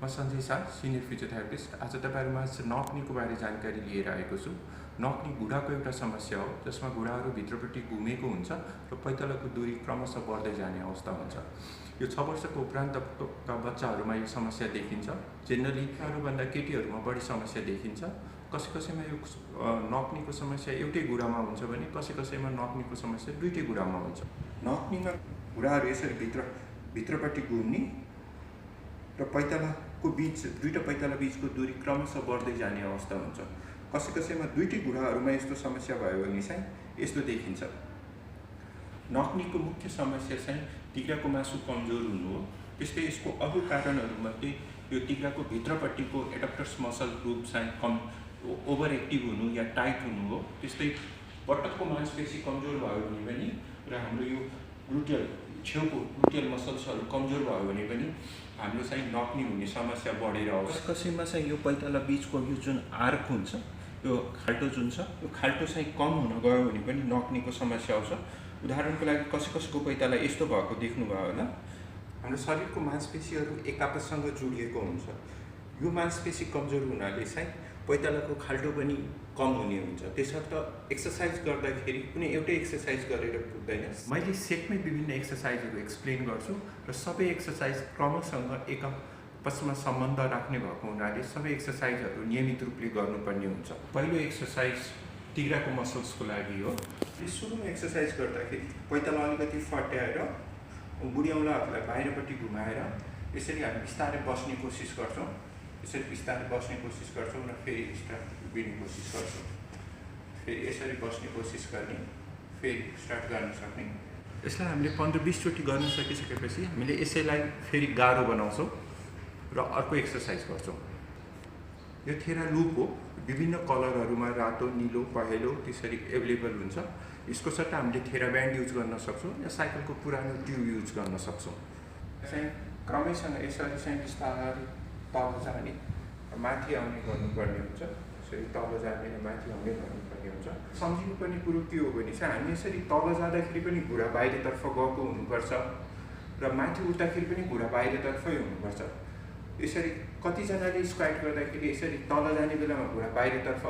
म Sanjay Shah senior physiotherapist. आज तपाईहरुमा नक्नीको बारे जानकारी लिएर आएको छु। नक्नी घुँडाको एउटा समस्या हो जसमा घुँडाहरू भित्रपट्टि घुमेको हुन्छ र पैतालाको दूरी क्रमशः बढ्दै जाने अवस्था हुन्छ। यो 6 वर्षको उपरान्तका बच्चाहरूमा यो समस्या देखिन्छ। जेनरली अरूभन्दा केटीहरूमा बढी समस्या देखिन्छ। कसैमा यो नक्नीको समस्या एउटै घुँडामा हुन्छ भने कसैमा नक्नीको समस्या दुईटै घुँडामा हुन्छ। नक्नीमा घुँडाहरू यसरी भित्रपट्टि घुम्ने र पैतालाको बीच दुईटा पैताला बीचको दूरी क्रमशः बढ्दै जाने अवस्था हुन्छ। कसैमा दुईटै घुँडाहरूमा यस्तो समस्या भयो भने चाहिँ यस्तो देखिन्छ। नक्नीको मुख्य समस्या चाहिँ तिघ्राको मासु कमजोर हुनु हो। त्यस्तै यसको अरू कारणहरूमध्ये यो तिघ्राको भित्रपट्टिको एडक्टर्स मसल ग्रुप चाहिँ ओभर एक्टिभ हुनु या टाइट हुनु हो। त्यस्तै पटकको मांसपेशी कमजोर भयो भने पनि र हाम्रो यो ग्लुटियल छेउको ग्लुटियल मसल्सहरू कमजोर भयो भने पनि हाम्रो चाहिँ नक्नी हुने समस्या बढेर आउँछ। कसैमा चाहिँ यो पैताला बीचको यो जुन आर्क हुन्छ, यो खाल्टो जुन छ, यो खाल्टो चाहिँ कम हुन गयो भने पनि नक्नीको समस्या आउँछ। उदाहरणको लागि कसैको पैताला यस्तो भएको देख्नुभयो होला। हाम्रो शरीरको मांसपेशीहरू एक आपससँग जोडिएको हुन्छ। यो मांसपेशी कमजोर हुनाले चाहिँ पैतालाको खाल्टो पनि कम हुने हुन्छ। त्यसर्थ एक्सर्साइज गर्दाखेरि कुनै एउटै एक्सर्साइज गरेर पुग्दैन। मैले सेटमै विभिन्न एक्सर्साइजहरू एक्सप्लेन गर्छु र सबै एक्सर्साइज क्रमसँग एक आपसमा सम्बन्ध राख्ने भएको हुनाले सबै एक्सर्साइजहरू नियमित रूपले गर्नुपर्ने हुन्छ। पहिलो एक्सर्साइज तिघ्राको मसल्सको लागि हो। सुरुमा एक्सर्साइज गर्दाखेरि पैताला अलिकति फट्याएर बुढी औँलाहरूलाई बाहिरपट्टि घुमाएर यसरी हामी बिस्तारै बस्ने कोसिस गर्छौँ। यसरी बिस्तारै बस्ने कोसिस गर्छौँ र फेरि स्टार्ट उभिने कोसिस गर्छौँ। फेरि यसरी बस्ने कोसिस गर्ने, फेरि स्टार्ट गर्न सक्ने। यसलाई हामीले 15-20 चोटि गर्न सकिसकेपछि हामीले यसैलाई फेरि गाह्रो बनाउँछौँ र अर्को एक्सर्साइज गर्छौँ। यो थेरा लुप हो। विभिन्न कलरहरूमा रातो, नीलो, पहेँलो त्यसरी एभाइलेबल हुन्छ। यसको सट्टा हामीले थेरा ब्यान्ड युज गर्न सक्छौँ या साइकलको पुरानो ट्युब युज गर्न सक्छौँ। चाहिँ क्रमैसँग यसरी चाहिँ बिस्तारै तल जाने र माथि आउने गर्नुपर्ने हुन्छ। यसरी तल जाने र माथि आउने गर्नुपर्ने हुन्छ। सम्झिनुपर्ने कुरो के हो भने चाहिँ हामी यसरी तल जाँदाखेरि पनि घुँडा बाहिरतर्फ गएको हुनुपर्छ र माथि उठ्दाखेरि पनि घुँडा बाहिरतर्फै हुनुपर्छ। यसरी कतिजनाले स्क्वाट गर्दाखेरि यसरी तल जाने बेलामा घुँडा बाहिरतर्फ,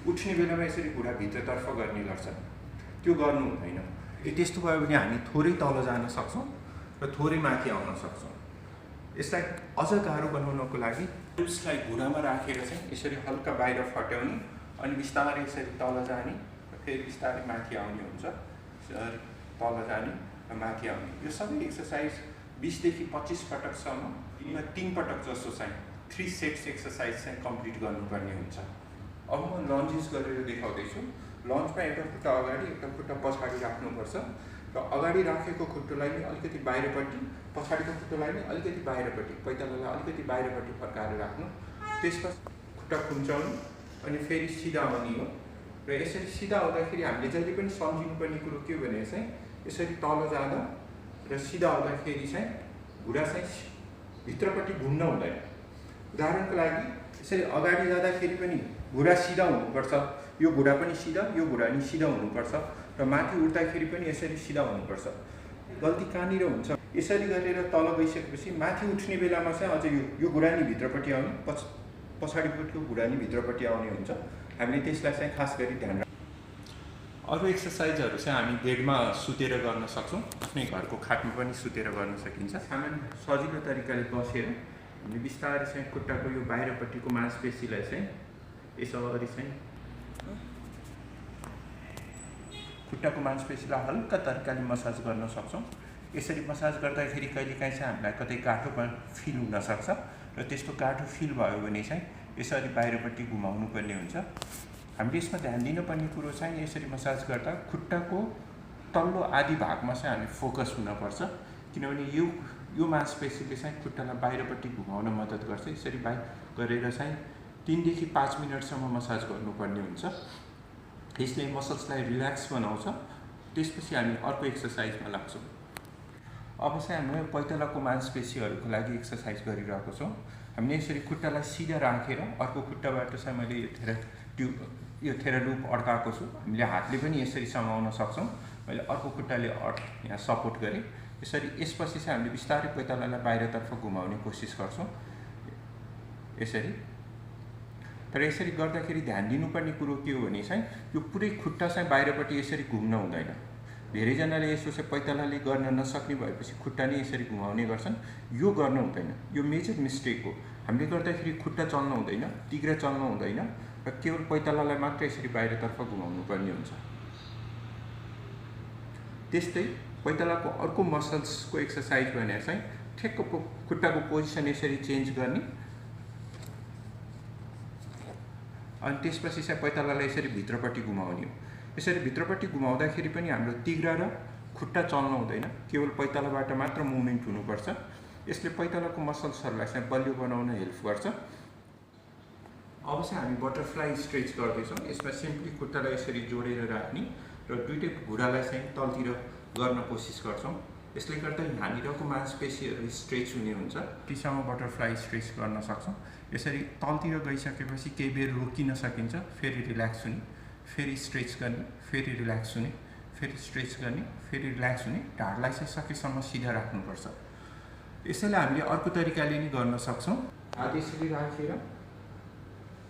उठ्ने बेलामा यसरी घुँडा भित्रतर्फ गर्ने गर्छ। त्यो गर्नु हुँदैन। त्यस्तो भयो भने हामी थोरै तल जान सक्छौँ र थोरै माथि आउन सक्छौँ। यसलाई अझ गाह्रो बनाउनको लागि उसलाई घुँडामा राखेर चाहिँ यसरी हल्का बाहिर फट्याउने अनि बिस्तारै यसरी तल जाने र फेरि बिस्तारै माथि आउने हुन्छ। तल जाने र माथि आउने। यो सबै एक्सर्साइज 20 देखि 25 पटकसम्म, दिनमा 3 पटक जस्तो चाहिँ 3 सेट्स एक्सर्साइज चाहिँ कम्प्लिट गर्नुपर्ने हुन्छ। अब म लन्जेस गरेर देखाउँदैछु। लन्जमा एउटा खुट्टा अगाडि एउटा खुट्टा पछाडि राख्नुपर्छ र अगाडि राखेको खुट्टोलाई नि अलिकति बाहिरपट्टि, पछाडिको खुट्टोलाई नि अलिकति बाहिरपट्टि, पैतालालाई अलिकति बाहिरपट्टि फर्काएर राख्नु। त्यसपछि खुट्टा खुम्चाउनु अनि फेरि सिधा आउने हो। र यसरी सिधा आउँदाखेरि हामीले जहिले पनि सम्झिनुपर्ने कुरो के भने चाहिँ यसरी तल जाँदा र सिधा आउँदाखेरि चाहिँ घुँडा चाहिँ भित्रपट्टि घुम्न हुँदैन। उदाहरणको लागि यसरी अगाडि जाँदाखेरि पनि घुँडा सिधा हुनुपर्छ। यो घुँडा पनि सिधा, यो घुँडा नि सिधा हुनुपर्छ र माथि उठ्दाखेरि पनि यसरी सिधा हुनुपर्छ। गल्ती कहाँनिर हुन्छ? यसरी गरेर तल गइसकेपछि माथि उठ्ने बेलामा चाहिँ अझ यो घुँडा नि भित्रपट्टि आउने, पछाडिपट्टिको घुँडा नि भित्रपट्टि आउने हुन्छ। हामीले त्यसलाई चाहिँ खास गरी ध्यान राख्छौँ। अरू एक्सर्साइजहरू चाहिँ हामी बेडमा सुतेर गर्न सक्छौँ। आफ्नै घरको खाटमा पनि सुतेर गर्न सकिन्छ। सामान्य सजिलो तरिकाले बसेर हामीले बिस्तारै चाहिँ खुट्टाको यो बाहिरपट्टिको मांसपेशीलाई चाहिँ यसरी चाहिँ खुट्टाको मांसपेशीलाई हल्का तरिकाले मसाज गर्न सक्छौँ। यसरी मसाज गर्दाखेरि कहिलेकाहीँ चाहिँ हामीलाई कतै गाँठो फिल हुनसक्छ र त्यस्तो गाँठो फिल भयो भने चाहिँ यसरी बाहिरपट्टि घुमाउनु पर्ने हुन्छ। हामीले यसमा ध्यान दिनुपर्ने कुरो चाहिँ यसरी मसाज गर्दा खुट्टाको तल्लो आधी भागमा चाहिँ हामी फोकस हुनपर्छ। किनभने यो मांसपेशीले चाहिँ खुट्टालाई बाहिरपट्टि घुमाउन मद्दत गर्छ। यसरी बाहिर गरेर चाहिँ 3 देखि 5 मिनटसम्म मसाज गर्नुपर्ने हुन्छ। यसले मसल्सलाई रिल्याक्स बनाउँछ। त्यसपछि हामी अर्को एक्सर्साइजमा लाग्छौँ। अब चाहिँ हामी पैतालाको मांसपेशीहरूको लागि एक्सर्साइज गरिरहेको छौँ। हामीले यसरी खुट्टालाई सिधा राखेर अर्को खुट्टाबाट चाहिँ मैले यो थेरा लुप अड्काएको छु। हामीले हातले पनि यसरी समाउन सक्छौँ। मैले अर्को खुट्टाले यहाँ सपोर्ट गरेँ। यसरी यसपछि चाहिँ हामीले बिस्तारै पैतालालाई बाहिरतर्फ घुमाउने कोसिस गर्छौँ। यसरी। तर यसरी गर्दाखेरि ध्यान दिनुपर्ने कुरो के हो भने चाहिँ यो पुरै खुट्टा चाहिँ बाहिरपट्टि यसरी घुम्न हुँदैन। धेरैजनाले यसो चाहिँ पैतालाले गर्न नसक्ने भएपछि खुट्टा नै यसरी घुमाउने गर्छन्। यो गर्न हुँदैन, यो मेजर मिस्टेक हो। हामीले गर्दाखेरि खुट्टा चल्न हुँदैन, तिग्रा चल्न हुँदैन र केवल पैतालालाई मात्र यसरी बाहिरतर्फ घुमाउनु पर्ने हुन्छ। त्यस्तै पैतालाको अर्को मसल्सको एक्सर्साइज भनेर चाहिँ ठ्याक्क खुट्टाको पोजिसन यसरी चेन्ज गर्ने अनि त्यसपछि चाहिँ पैतालालाई यसरी भित्रपट्टि घुमाउने हो। यसरी भित्रपट्टि घुमाउँदाखेरि पनि हाम्रो तिग्रा र खुट्टा चल्न हुँदैन, केवल पैतालाबाट मात्र मुभमेन्ट हुनुपर्छ। यसले पैतालाको मसल्सहरूलाई चाहिँ बलियो बनाउन हेल्प गर्छ। अब चाहिँ हामी बटरफ्लाई स्ट्रेच गर्दैछौँ। यसमा सिम्पली खुट्टालाई यसरी जोडेर राख्ने र दुईटै घुँडालाई चाहिँ तलतिर गर्न कोसिस गर्छौँ। यसले गर्दा यहाँनिरको मांसपेशीहरू स्ट्रेच हुने हुन्छ। तीसम्म बटरफ्लाई स्ट्रेच गर्न सक्छौँ। यसरी तलतिर गइसकेपछि केही बेर रोकिन सकिन्छ, फेरि रिल्याक्स हुने, फेरि स्ट्रेच गर्ने, फेरि रिल्याक्स हुने, फेरि स्ट्रेच गर्ने, फेरि रिल्याक्स हुने। ढाडलाई चाहिँ सकेसम्म सिधा राख्नुपर्छ। यसैले हामीले अर्को तरिकाले नि गर्न सक्छौँ। हात यसरी राखेर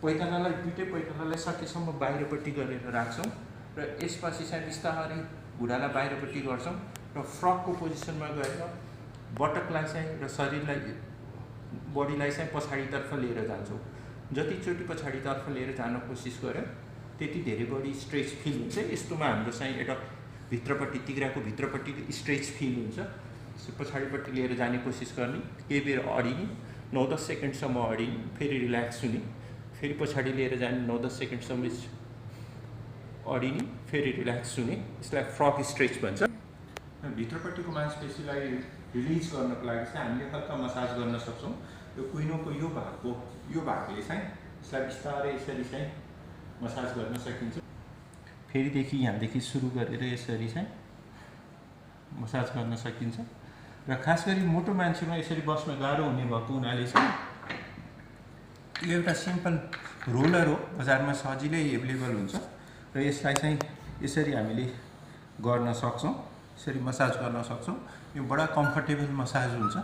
पैतालालाई दुईटै पैतालालाई सकेसम्म बाहिरपट्टि गरेर राख्छौँ र यसपछि चाहिँ बिस्तारै घुँडालाई बाहिरपट्टि गर्छौँ र फ्रकको पोजिसनमा गएर बटकलाई चाहिँ र शरीरलाई बडीलाई चाहिँ पछाडितर्फ लिएर जान्छौँ। जतिचोटि पछाडितर्फ लिएर जान कोसिस गऱ्यो त्यति धेरै बढी स्ट्रेच फिल हुन्छ। यस्तोमा हाम्रो चाहिँ एउटा भित्रपट्टि तिग्राको भित्रपट्टि स्ट्रेच फिल हुन्छ। पछाडिपट्टि लिएर जाने कोसिस गर्ने, केही बेर अडिने, 9-10 सेकेन्डसम्म अडिने, फेरि रिल्याक्स हुने, फेरि पछाडि लिएर जाने, 9-10 सेकेन्डसम्म अडिने, फेरि रिल्याक्स हुने। यसलाई फ्रक स्ट्रेच भन्छ। भित्रपट्टिको मांसपेशीलाई रिलिज गर्नको लागि चाहिँ हामीले हल्का मसाज गर्न सक्छौँ। यो कुइनोको यो भागले चाहिँ यसलाई बिस्तारै यसरी चाहिँ मसाज गर्न सकिन्छ। फेरिदेखि यहाँदेखि सुरु गरेर यसरी चाहिँ मसाज गर्न सकिन्छ। र खास गरी मोटो मान्छेमा यसरी बस्न गाह्रो हुने भएको हुनाले चाहिँ यो एउटा सिम्पल रोलर हो, बजारमा सजिलै एभाइलेबल हुन्छ र यसलाई चाहिँ यसरी हामीले गर्न सक्छौँ, यसरी मसाज गर्न सक्छौँ। यो बडा कम्फर्टेबल मसाज हुन्छ,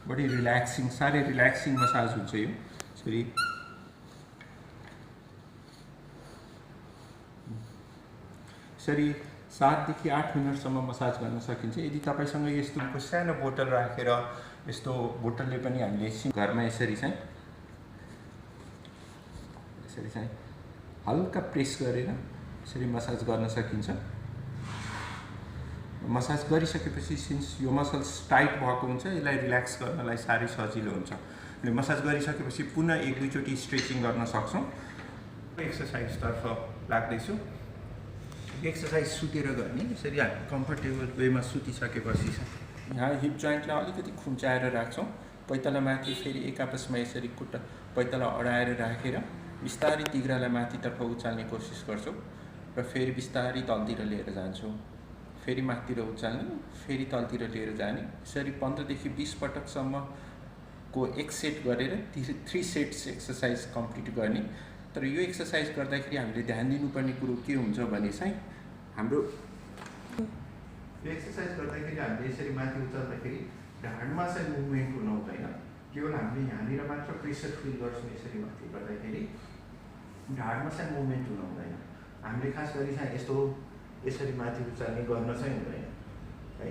बडी रिल्याक्सिङ, साह्रै रिल्याक्सिङ मसाज हुन्छ यो। यसरी यसरी 7 देखि 8 मिनटसम्म मसाज गर्न सकिन्छ। यदि तपाईसँग यस्तो सानो बोतल राखेर यस्तो बोतलले पनि हामीले घरमा यसरी चाहिँ हल्का प्रेस गरेर यसरी मसाज गर्न सकिन्छ। मसाज गरिसकेपछि सिन्स यो मसल्स टाइट भएको हुन्छ, यसलाई रिल्याक्स गर्नलाई साह्रै सजिलो हुन्छ। अनि मसाज गरिसकेपछि पुनः 1-2 चोटि स्ट्रेचिङ गर्न सक्छौँ। एक्सर्साइजतर्फ लाग्दैछु। एक्सर्साइज सुतेर गर्ने, यसरी हामी कम्फर्टेबल वेमा सुतिसकेपछि यहाँ हिप जोइन्टलाई अलिकति खुम्चाएर राख्छौँ। पैताला माथि फेरि एक आपसमा यसरी खुट्टा पैताला अडाएर राखेर बिस्तारै तिग्रालाई माथितर्फ उचाल्ने कोसिस गर्छौँ र फेरि बिस्तारै तलतिर लिएर जान्छौँ। फेरि माथितिर उचाल्ने, फेरि तलतिर लिएर जाने। यसरी 15 देखि 20 पटकसम्मको एक सेट गरेर 3 सेट्स एक्सर्साइज कम्प्लिट गर्ने। तर यो एक्सर्साइज गर्दाखेरि हामीले ध्यान दिनुपर्ने कुरो के हुन्छ भने चाहिँ हाम्रो एक्सर्साइज गर्दाखेरि हामीले यसरी माथि उचाल्दाखेरि ढाडमा चाहिँ मुभमेन्ट हुन हुँदैन, केवल हामीले यहाँनिर मात्र प्रेसर फिल गर्छौँ। यसरी माथि गर्दाखेरि ढाडमा चाहिँ मुभमेन्ट हुन हुँदैन। हामीले खास गरी चाहिँ यस्तो यसरी माथि उचाल्ने गर्न चाहिँ हुँदैन है,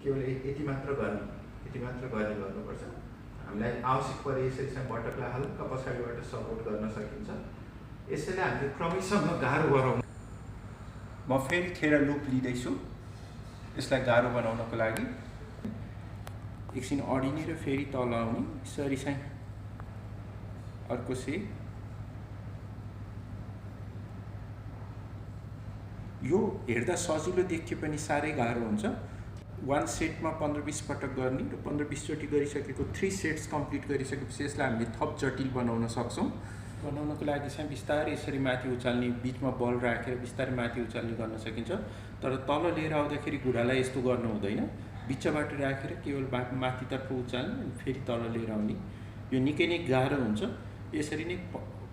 केवल यति मात्र गर्नुपर्छ। हामीलाई आवश्यक परे यसरी चाहिँ बटकलाई हल्का पछाडिबाट सपोर्ट गर्न सकिन्छ। यसैले हामीले क्रमशः गाह्रो गराउनु। म फेरि खेर लुप लिँदैछु यसलाई गाह्रो बनाउनको लागि। एकछिन अडिने र फेरि तल आउने, यसरी चाहिँ अर्को सेट। यो हेर्दा सजिलो देखिए पनि साह्रै गाह्रो हुन्छ। 1 सेटमा 15-20 पटक गर्ने र 15-20 चोटि गरिसकेको 3 सेट्स कम्प्लिट गरिसकेपछि यसलाई हामीले थप जटिल बनाउन सक्छौँ। बनाउनको लागि चाहिँ बिस्तारै यसरी माथि उचाल्ने, बिचमा बल राखेर बिस्तारै माथि उचाल्ने गर्न सकिन्छ। तर तल लिएर आउँदाखेरि घुँडालाई यस्तो गर्नु हुँदैन, बिचबाट राखेर केवल माथितर्फ उचाल्ने अनि फेरि तल लिएर आउने। यो निकै नै गाह्रो हुन्छ। यसरी नै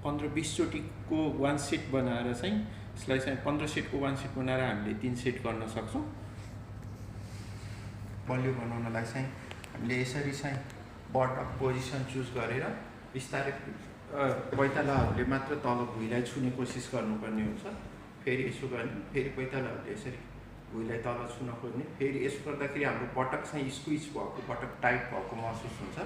15-20 चोटिको 1 सेट बनाएर चाहिँ यसलाई चाहिँ 15 सेटको 1 सेट बनाएर हामीले 3 सेट गर्न सक्छौँ। बलियो बनाउनलाई चाहिँ हामीले यसरी चाहिँ बटम पोजिसन चुज गरेर बिस्तारै पैतालाहरूले मात्र तल भुइँलाई छुने कोसिस गर्नुपर्ने हुन्छ। फेरि यसो गर्ने, फेरि पैतालाहरूले यसरी भुइँलाई तल छुन खोज्ने, फेरि यसो गर्दाखेरि हाम्रो बटक चाहिँ स्क्विज भएको, बटक टाइट भएको महसुस हुन्छ।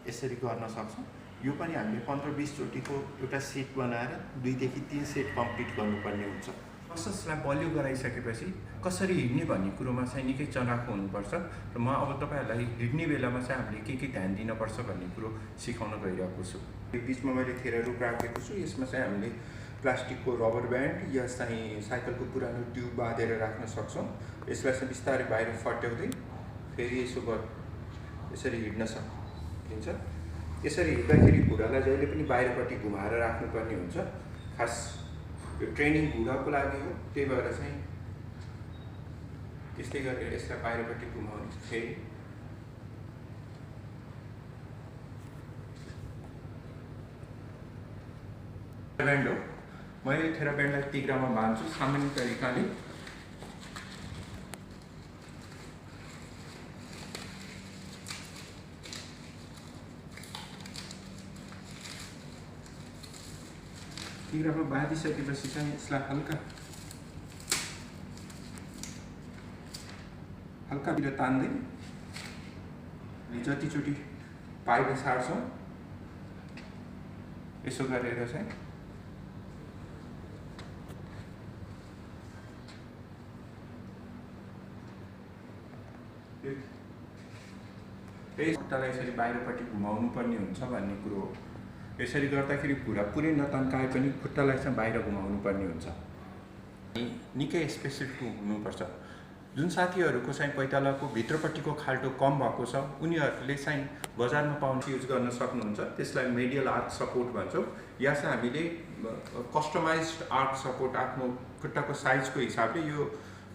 यसरी गर्न सक्छौँ। यो पनि हामीले 15-20 चोटिको एउटा सेट बनाएर 2 देखि 3 सेट कम्प्लिट गर्नुपर्ने हुन्छ। मसल्सलाई बलियो गराइसकेपछि कसरी हिँड्ने भन्ने कुरोमा चाहिँ निकै चलाखो हुनुपर्छ र म अब तपाईँहरूलाई हिँड्ने बेलामा चाहिँ हामीले के ध्यान दिनुपर्छ भन्ने कुरो सिकाउन गइरहेको छु। यो बिचमा मैले थेरारोप राखेको छु। यसमा चाहिँ हामीले प्लास्टिकको रबर ब्यान्ड या चाहिँ साइकलको पुरानो ट्युब बाँधेर राख्न सक्छौँ। यसलाई चाहिँ बिस्तारै बाहिर फट्याउँदै फेरि यसरी हिँड्न सकिन्छ। यसरी हिँड्दाखेरि घुँडालाई जहिले पनि बाहिरपट्टि घुमाएर राख्नुपर्ने हुन्छ। खास यो ट्रेनिङ घुँडाको लागि हो, त्यही भएर चाहिँ त्यस्तै गरेर यसलाई बाहिरपट्टि घुमाउने। फेरि थेराब्यान्ड हो, मैले थेराब्यान्डलाई तिग्रामा बाँध्छु सामान्य तरिकाले। तिग्रामा बाँधिसकेपछि चाहिँ यसलाई हल्कातिर तान्दै जतिचोटि पाइले सार्छौँ यसो गरेर चाहिँ खुट्टालाई यसरी बाहिरपट्टि घुमाउनु पर्ने हुन्छ भन्ने कुरो हो। यसरी गर्दाखेरि घुँडा पुरै नतन्काए पनि खुट्टालाई चाहिँ बाहिर घुमाउनु पर्ने हुन्छ। निकै स्पेसिफिक हुनुपर्छ। जुन साथीहरूको चाहिँ पैतालाको भित्रपट्टिको खाल्टो कम भएको छ उनीहरूले चाहिँ बजारमा पाउने युज गर्न सक्नुहुन्छ। त्यसलाई मेडियल आर्क सपोर्ट भन्छौँ। या चाहिँ हामीले कस्टमाइज्ड आर्क सपोर्ट आफ्नो खुट्टाको साइजको हिसाबले यो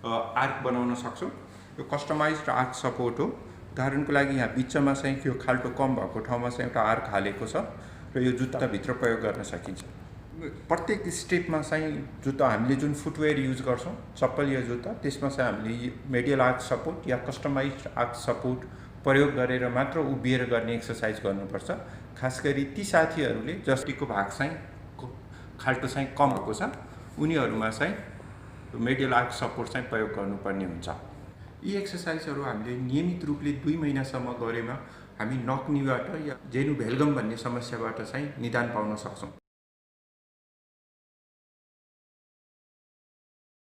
आर्क बनाउन सक्छौँ। यो कस्टमाइज्ड आर्क सपोर्ट हो। उदाहरणको लागि यहाँ बिचमा चाहिँ यो खाल्टो कम भएको ठाउँमा चाहिँ एउटा आर्क हालेको छ र यो जुत्ताभित्र प्रयोग गर्न सकिन्छ। प्रत्येक स्टेपमा चाहिँ जुत्ता हामीले जुन फुटवेयर युज गर्छौँ चप्पल या जुत्ता, त्यसमा चाहिँ हामीले मेडियल आर्क सपोर्ट या कस्टमाइज्ड आर्क सपोर्ट प्रयोग गरेर मात्र उभिएर गर्ने एक्सर्साइज गर्नुपर्छ। खास गरी ती साथीहरूले जस्टिको भाग चाहिँ खाल्टो चाहिँ कम भएको छ उनीहरूमा चाहिँ मेडियल आर्क सपोर्ट चाहिँ प्रयोग गर्नुपर्ने हुन्छ। यी एक्सर्साइजहरू हामीले नियमित रूपले 2 महिनासम्म गरेमा हामी नक्नीबाट या जेनु भेल्गम भन्ने समस्याबाट चाहिँ निदान पाउन सक्छौँ।